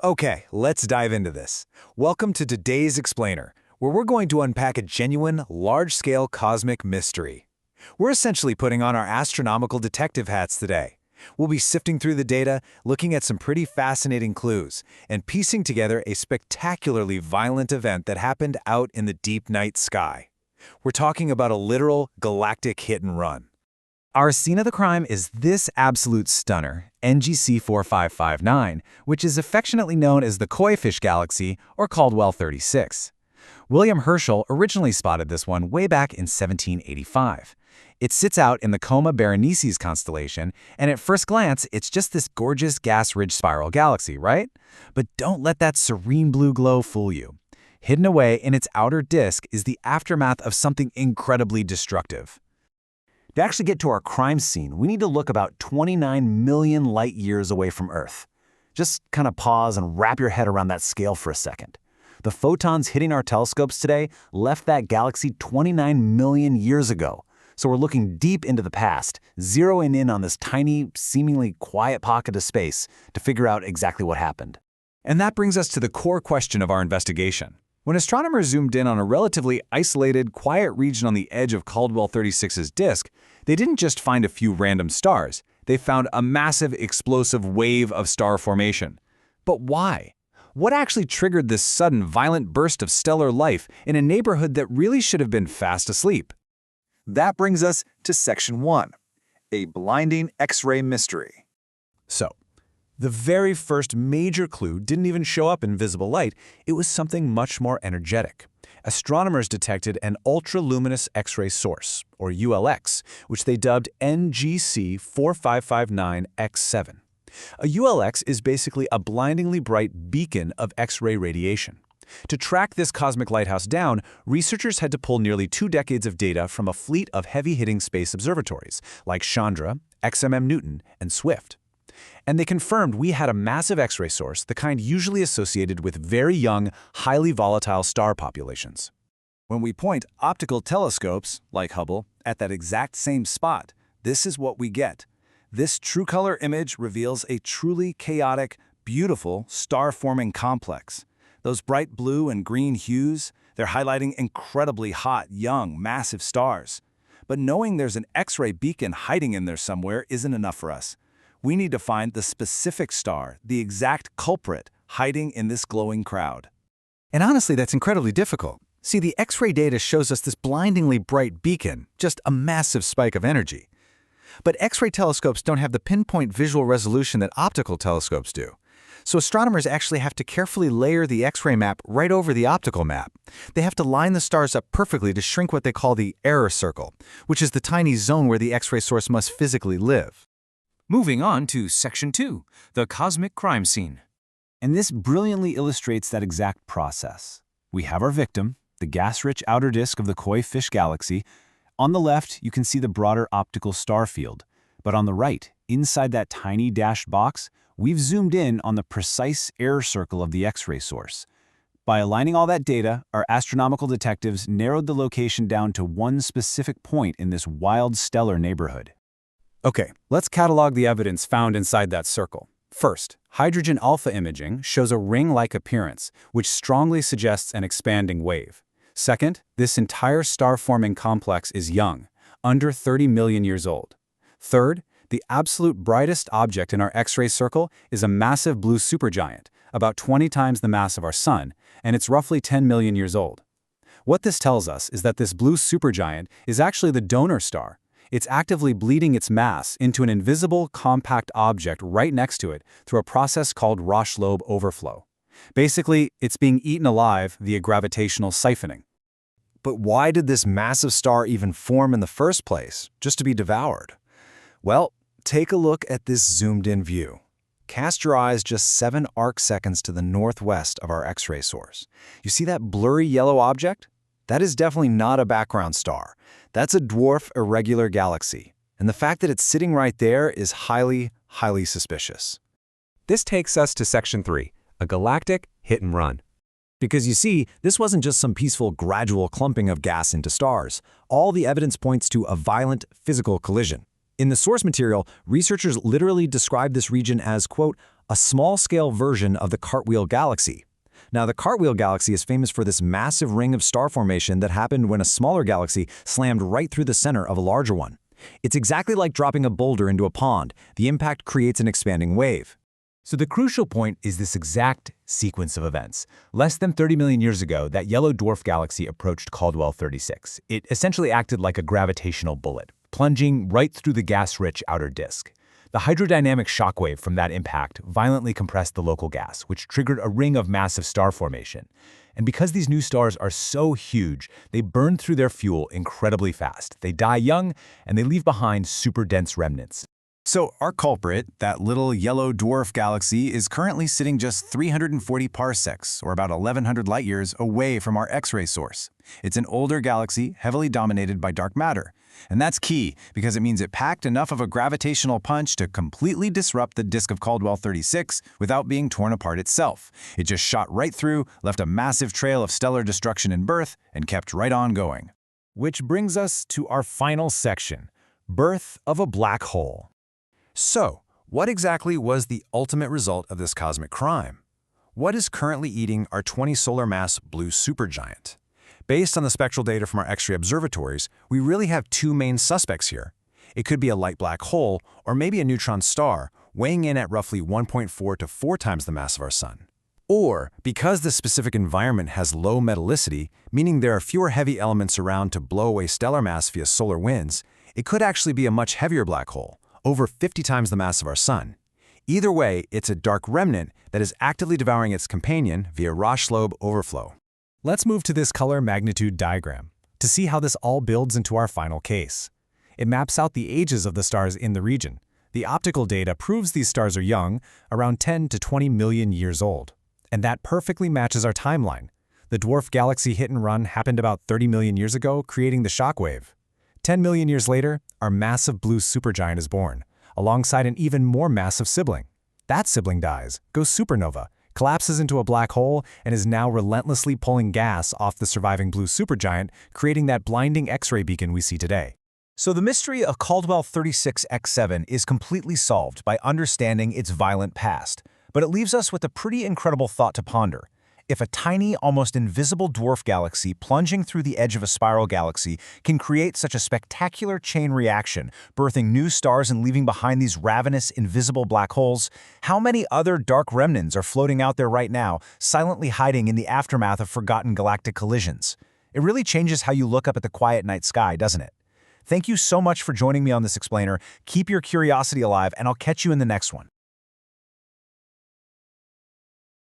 Okay, let's dive into this. Welcome to today's Explainer, where we're going to unpack a genuine, large-scale cosmic mystery. We're essentially putting on our astronomical detective hats today. We'll be sifting through the data, looking at some pretty fascinating clues, and piecing together a spectacularly violent event that happened out in the deep night sky. We're talking about a literal galactic hit and run. Our scene of the crime is this absolute stunner, NGC 4559, which is affectionately known as the Koi Fish Galaxy or Caldwell 36. William Herschel originally spotted this one way back in 1785. It sits out in the Coma Berenices constellation, and at first glance, it's just this gorgeous gas-rich spiral galaxy, right? But don't let that serene blue glow fool you. Hidden away in its outer disk is the aftermath of something incredibly destructive. To actually get to our crime scene, we need to look about 29 million light years away from Earth. Just kind of pause and wrap your head around that scale for a second. The photons hitting our telescopes today left that galaxy 29 million years ago. So we're looking deep into the past, zeroing in on this tiny, seemingly quiet pocket of space to figure out exactly what happened. And that brings us to the core question of our investigation. When astronomers zoomed in on a relatively isolated, quiet region on the edge of Caldwell 36's disk, they didn't just find a few random stars. They found a massive, explosive wave of star formation. But why? What actually triggered this sudden, violent burst of stellar life in a neighborhood that really should have been fast asleep? That brings us to Section 1, a blinding X-ray mystery. So, the very first major clue didn't even show up in visible light. It was something much more energetic. Astronomers detected an ultraluminous X-ray source, or ULX, which they dubbed NGC 4559 X7. A ULX is basically a blindingly bright beacon of X-ray radiation. To track this cosmic lighthouse down, researchers had to pull nearly 2 decades of data from a fleet of heavy-hitting space observatories, like Chandra, XMM Newton, and Swift. And they confirmed we had a massive X-ray source, the kind usually associated with very young, highly volatile star populations. When we point optical telescopes, like Hubble, at that exact same spot, this is what we get. This true color image reveals a truly chaotic, beautiful star-forming complex. Those bright blue and green hues, they're highlighting incredibly hot, young, massive stars. But knowing there's an X-ray beacon hiding in there somewhere isn't enough for us. We need to find the specific star, the exact culprit, hiding in this glowing crowd. And honestly, that's incredibly difficult. See, the X-ray data shows us this blindingly bright beacon, just a massive spike of energy. But X-ray telescopes don't have the pinpoint visual resolution that optical telescopes do. So astronomers actually have to carefully layer the X-ray map right over the optical map. They have to line the stars up perfectly to shrink what they call the error circle, which is the tiny zone where the X-ray source must physically live. Moving on to Section 2, the cosmic crime scene. And this brilliantly illustrates that exact process. We have our victim, the gas-rich outer disk of the Koi Fish Galaxy. On the left, you can see the broader optical star field. But on the right, inside that tiny dashed box, we've zoomed in on the precise error circle of the X-ray source. By aligning all that data, our astronomical detectives narrowed the location down to one specific point in this wild stellar neighborhood. Okay, let's catalog the evidence found inside that circle. First, hydrogen alpha imaging shows a ring-like appearance, which strongly suggests an expanding wave. Second, this entire star-forming complex is young, under 30 million years old. Third, the absolute brightest object in our X-ray circle is a massive blue supergiant, about 20 times the mass of our Sun, and it's roughly 10 million years old. What this tells us is that this blue supergiant is actually the donor star. It's actively bleeding its mass into an invisible, compact object right next to it through a process called Roche-Lobe overflow. Basically, it's being eaten alive via gravitational siphoning. But why did this massive star even form in the first place, just to be devoured? Well, take a look at this zoomed-in view. Cast your eyes just 7 arcseconds to the northwest of our X-ray source. You see that blurry yellow object? That is definitely not a background star. That's a dwarf irregular galaxy. And the fact that it's sitting right there is highly, highly suspicious. This takes us to Section 3, a galactic hit and run. Because you see, this wasn't just some peaceful, gradual clumping of gas into stars. All the evidence points to a violent, physical collision. In the source material, researchers literally describe this region as, quote, a small-scale version of the Cartwheel Galaxy. Now, the Cartwheel Galaxy is famous for this massive ring of star formation that happened when a smaller galaxy slammed right through the center of a larger one. It's exactly like dropping a boulder into a pond. The impact creates an expanding wave. So the crucial point is this exact sequence of events. Less than 30 million years ago, that yellow dwarf galaxy approached Caldwell 36. It essentially acted like a gravitational bullet, plunging right through the gas-rich outer disk. The hydrodynamic shockwave from that impact violently compressed the local gas, which triggered a ring of massive star formation. And because these new stars are so huge, they burn through their fuel incredibly fast. They die young, and they leave behind super dense remnants. So our culprit, that little yellow dwarf galaxy, is currently sitting just 340 parsecs, or about 1,100 light-years, away from our X-ray source. It's an older galaxy, heavily dominated by dark matter. And that's key, because it means it packed enough of a gravitational punch to completely disrupt the disk of Caldwell 36 without being torn apart itself. It just shot right through, left a massive trail of stellar destruction and birth, and kept right on going. Which brings us to our final section, birth of a black hole. So, what exactly was the ultimate result of this cosmic crime? What is currently eating our 20 solar mass blue supergiant? Based on the spectral data from our X-ray observatories, we really have two main suspects here. It could be a light black hole, or maybe a neutron star, weighing in at roughly 1.4 to 4 times the mass of our Sun. Or, because this specific environment has low metallicity, meaning there are fewer heavy elements around to blow away stellar mass via solar winds, it could actually be a much heavier black hole, over 50 times the mass of our Sun. Either way, it's a dark remnant that is actively devouring its companion via Roche-Loeb overflow. Let's move to this color magnitude diagram to see how this all builds into our final case. It maps out the ages of the stars in the region. The optical data proves these stars are young, around 10 to 20 million years old. And that perfectly matches our timeline. The dwarf galaxy hit and run happened about 30 million years ago, creating the shockwave. 10 million years later, our massive blue supergiant is born, alongside an even more massive sibling. That sibling dies, goes supernova, collapses into a black hole, and is now relentlessly pulling gas off the surviving blue supergiant, creating that blinding X-ray beacon we see today. So the mystery of Caldwell 36 X7 is completely solved by understanding its violent past, but it leaves us with a pretty incredible thought to ponder. If a tiny, almost invisible dwarf galaxy plunging through the edge of a spiral galaxy can create such a spectacular chain reaction, birthing new stars and leaving behind these ravenous, invisible black holes, how many other dark remnants are floating out there right now, silently hiding in the aftermath of forgotten galactic collisions? It really changes how you look up at the quiet night sky, doesn't it? Thank you so much for joining me on this explainer. Keep your curiosity alive, and I'll catch you in the next one.